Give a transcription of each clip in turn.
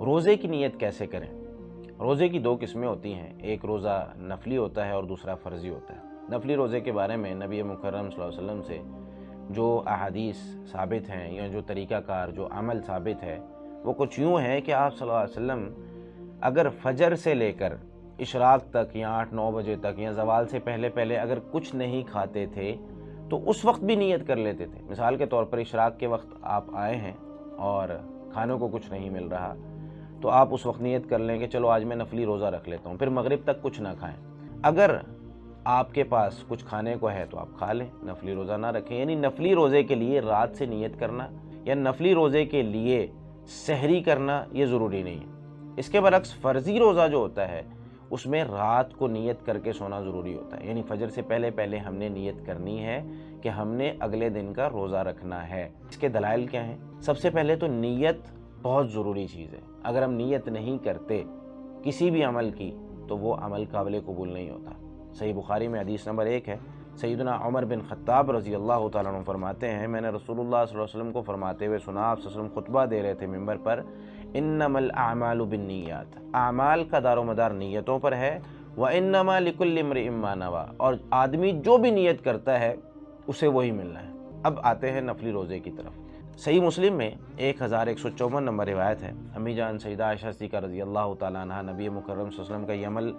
روزے کی نیت کیسے کریں؟ روزے کی دو قسمیں ہوتی ہیں، ایک روزہ نفلی ہوتا ہے اور دوسرا فرضی ہوتا ہے۔ نفلی روزے کے بارے میں نبی مکرم صلی اللہ علیہ وسلم سے جو احادیث ثابت ہیں یا جو طریقہ کار جو عمل ثابت ہے وہ کچھ یوں ہے کہ آپ صلی اللہ علیہ وسلم اگر فجر سے لے کر اشراق تک یا 8-9 بجے تک یا زوال سے پہلے اگر کچھ نہیں کھاتے تھے تو اس وقت بھی نیت کر لیتے تھے۔ مثال کے طور پر اشراق کے وقت آپ آئے ہیں اور کھانوں کو کچھ نہیں مل رہا تو آپ اس وقت نیت کر لیں کہ چلو آج میں نفلی روزہ رکھ لیتا ہوں، پھر مغرب تک کچھ نہ کھائیں۔ اگر آپ کے پاس کچھ کھانے کو ہے تو آپ کھا لیں، نفلی روزہ نہ رکھیں۔ یعنی نفلی روزے کے لیے رات سے نیت کرنا یا نفلی روزے کے لیے سحری کرنا یہ ضروری نہیں ہے۔ اس کے برعکس فرضی روزہ جو ہوتا ہے اس میں رات کو نیت کر کے سونا ضروری ہوتا ہے، یعنی فجر سے پہلے ہم نے نیت کرنی ہے کہ ہم نے اگلے دن کا روزہ رکھنا ہے۔ اس کے دلائل کیا ہیں؟ سب سے پہلے تو نیت بہت ضروری چیز ہے۔ اگر ہم نیت نہیں کرتے کسی بھی عمل کی تو وہ عمل قابل قبول نہیں ہوتا۔ صحیح بخاری میں حدیث نمبر 1 ہے، سیدنا عمر بن خطاب رضی اللہ تعالیٰ عنہ فرماتے ہیں، میں نے رسول اللہ صلی اللہ علیہ وسلم کو فرماتے ہوئے سنا، آپ صلی اللہ علیہ وسلم خطبہ دے رہے تھے منبر پر، انما الاعمال بالنیات، اعمال کا دار و مدار نیتوں پر ہے، وانما لکل امرئ ما نوی، اور آدمی جو بھی نیت کرتا ہے اسے وہی ملنا ہے۔ اب آتے ہیں نفلی روزے کی طرف۔ صحیح مسلم میں 1154 نمبر روایت ہے، امی جان سیدہ عائشہ صدیقہ رضی اللہ تعالیٰ عنہ نبی مکرم صلی اللہ علیہ وسلم کا یہ عمل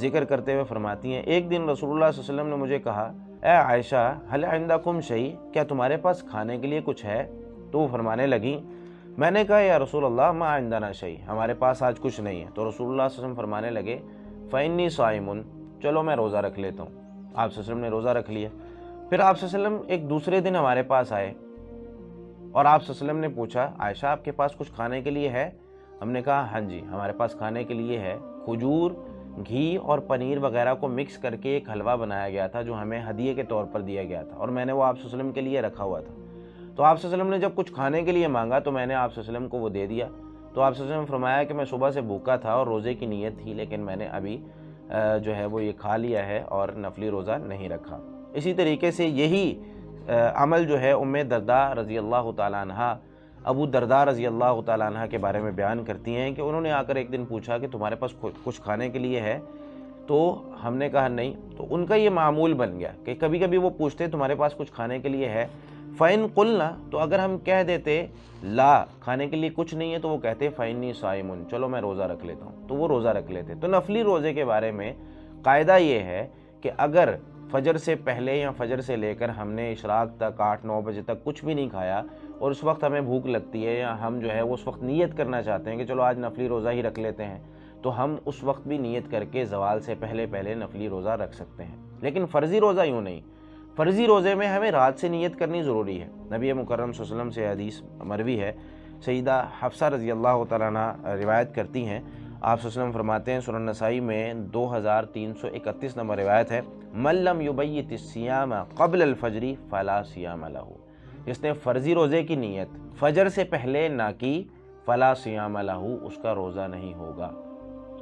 ذکر کرتے ہوئے فرماتی ہیں، ایک دن رسول اللہ صلی اللہ علیہ وسلم نے مجھے کہا، اے عائشہ هل عندکم شیء، کیا تمہارے پاس کھانے کے لیے کچھ ہے؟ تو وہ فرمانے لگیں، میں نے کہا یا رسول اللہ ما عندنا شیء، ہمارے پاس آج کچھ نہیں ہے۔ تو رسول اللہ صلی اللہ علیہ وسلم فرمانے لگے، فإنی صائم، چلو میں روزہ رکھ لیتا ہوں۔ آپ صلی اللہ علیہ وسلم نے روزہ رکھ لیا۔ پھر آپ صلی اللہ علیہ وسلم ایک دوسرے دن ہمارے پاس آئے اور آپ صلی اللہ علیہ وسلم نے پوچھا، عائشہ آپ کے پاس کچھ کھانے کے لیے ہے؟ ہم نے کہا ہاں جی ہمارے پاس کھانے کے لیے ہے، کھجور، گھی اور پنیر وغیرہ کو مکس کر کے ایک حلوہ بنایا گیا تھا جو ہمیں ہدیے کے طور پر دیا گیا تھا، اور میں نے وہ آپ صلی اللہ علیہ وسلم کے لیے رکھا ہوا تھا۔ تو آپ صلی اللہ علیہ وسلم نے جب کچھ کھانے کے لیے مانگا تو میں نے آپ صلی اللہ علیہ وسلم کو وہ دے دیا۔ تو آپ صلی اللہ علیہ وسلم نے فرمایا کہ میں صبح سے بھوکا تھا اور روزے کی نیت تھی، لیکن میں نے ابھی جو ہے وہ یہ کھا لیا ہے اور نفلی روزہ نہیں رکھا۔ اسی طریقے سے یہی عمل جو ہے ام درداء رضی اللہ تعالیٰ عنہ، ابو درداء رضی اللہ تعالیٰ عنہ کے بارے میں بیان کرتی ہیں کہ انہوں نے آ کر ایک دن پوچھا کہ تمہارے پاس کچھ کھانے کے لیے ہے؟ تو ہم نے کہا نہیں۔ تو ان کا یہ معمول بن گیا کہ کبھی کبھی وہ پوچھتے تمہارے پاس کچھ کھانے کے لیے ہے، فَإِن قُلْنَا، تو اگر ہم کہہ دیتے لا کھانے کے لیے کچھ نہیں ہے تو وہ کہتے فَإِنِّي صَائِمٌ، چلو میں روزہ رکھ لیتا ہوں، تو وہ روزہ رکھ لیتے۔ تو نفلی روزے کے بارے میں قاعدہ یہ ہے کہ اگر فجر سے پہلے یا فجر سے لے کر ہم نے اشراق تک 8-9 بجے تک کچھ بھی نہیں کھایا اور اس وقت ہمیں بھوک لگتی ہے یا ہم جو ہے وہ اس وقت نیت کرنا چاہتے ہیں کہ چلو آج نفلی روزہ ہی رکھ لیتے ہیں، تو ہم اس وقت بھی نیت کر کے زوال سے پہلے نفلی روزہ رکھ سکتے ہیں۔ لیکن فرضی روزہ یوں نہیں، فرضی روزے میں ہمیں رات سے نیت کرنی ضروری ہے۔ نبی مکرم صلی اللہ علیہ وسلم سے حدیث مروی ہے، سیدہ حفصہ رضی اللہ تعالیٰ عنہ روایت کرتی ہیں، آپ صلی اللہ علیہ وسلم فرماتے ہیں، سنن نسائی میں 2331 نمبر روایت ہے، من لم یبیت الصیام قبل الفجر فلا صیام لہ، جس نے فرضی روزے کی نیت فجر سے پہلے نہ کی فلا صیام لہ، اس کا روزہ نہیں ہوگا۔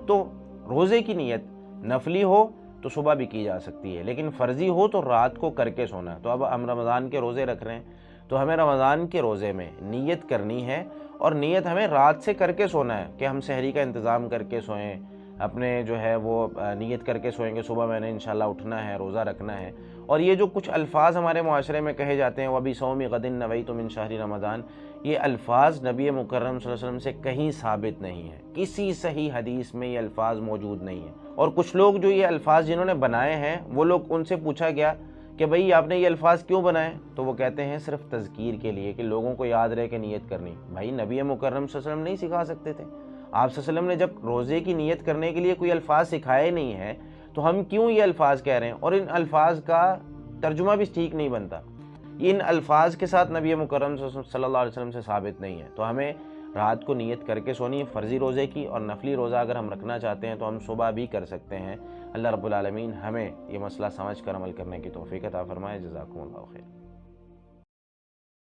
تو روزے کی نیت نفلی ہو تو صبح بھی کی جا سکتی ہے، لیکن فرضی ہو تو رات کو کر کے سونا ہے۔ تو اب ہم رمضان کے روزے رکھ رہے ہیں تو ہمیں رمضان کے روزے میں نیت کرنی ہے، اور نیت ہمیں رات سے کر کے سونا ہے کہ ہم سحری کا انتظام کر کے سوئیں، اپنے جو ہے وہ نیت کر کے سوئیں کہ صبح میں نے انشاءاللہ اٹھنا ہے، روزہ رکھنا ہے۔ اور یہ جو کچھ الفاظ ہمارے معاشرے میں کہے جاتے ہیں، وَبِصَوْمِ غَدٍ نَوَيْتُ مِن شَهْرِ رمضان، یہ الفاظ نبی مکرم صلی اللہ علیہ وسلم سے کہیں ثابت نہیں ہے، کسی صحیح حدیث میں یہ الفاظ موجود نہیں ہیں۔ اور کچھ لوگ جو یہ الفاظ جنہوں نے بنائے ہیں، وہ لوگ ان سے پوچھا گیا کہ بھئی آپ نے یہ الفاظ کیوں بنائے؟ تو وہ کہتے ہیں صرف تذکیر کے لیے کہ لوگوں کو یاد رہے کہ نیت کرنی۔ بھائی نبی مکرم صلی اللہ علیہ وسلم نہیں سکھا سکتے تھے؟ آپ صلی اللہ علیہ وسلم نے جب روزے کی نیت کرنے کے لیے کوئی الفاظ سکھائے نہیں ہیں تو ہم کیوں یہ الفاظ کہہ رہے ہیں؟ اور ان الفاظ کا ترجمہ بھی ٹھیک نہیں بنتا، ان الفاظ کے ساتھ نبی مکرم صلی اللہ علیہ وسلم سے ثابت نہیں ہے۔ تو ہمیں رات کو نیت کر کے سونی ہے فرضی روزے کی، اور نفلی روزہ اگر ہم رکھنا چاہتے ہیں تو ہم صبح بھی کر سکتے ہیں۔ اللہ رب العالمین ہمیں یہ مسئلہ سمجھ کر عمل کرنے کی توفیق عطا فرمائے۔ جزاکم اللہ خیر۔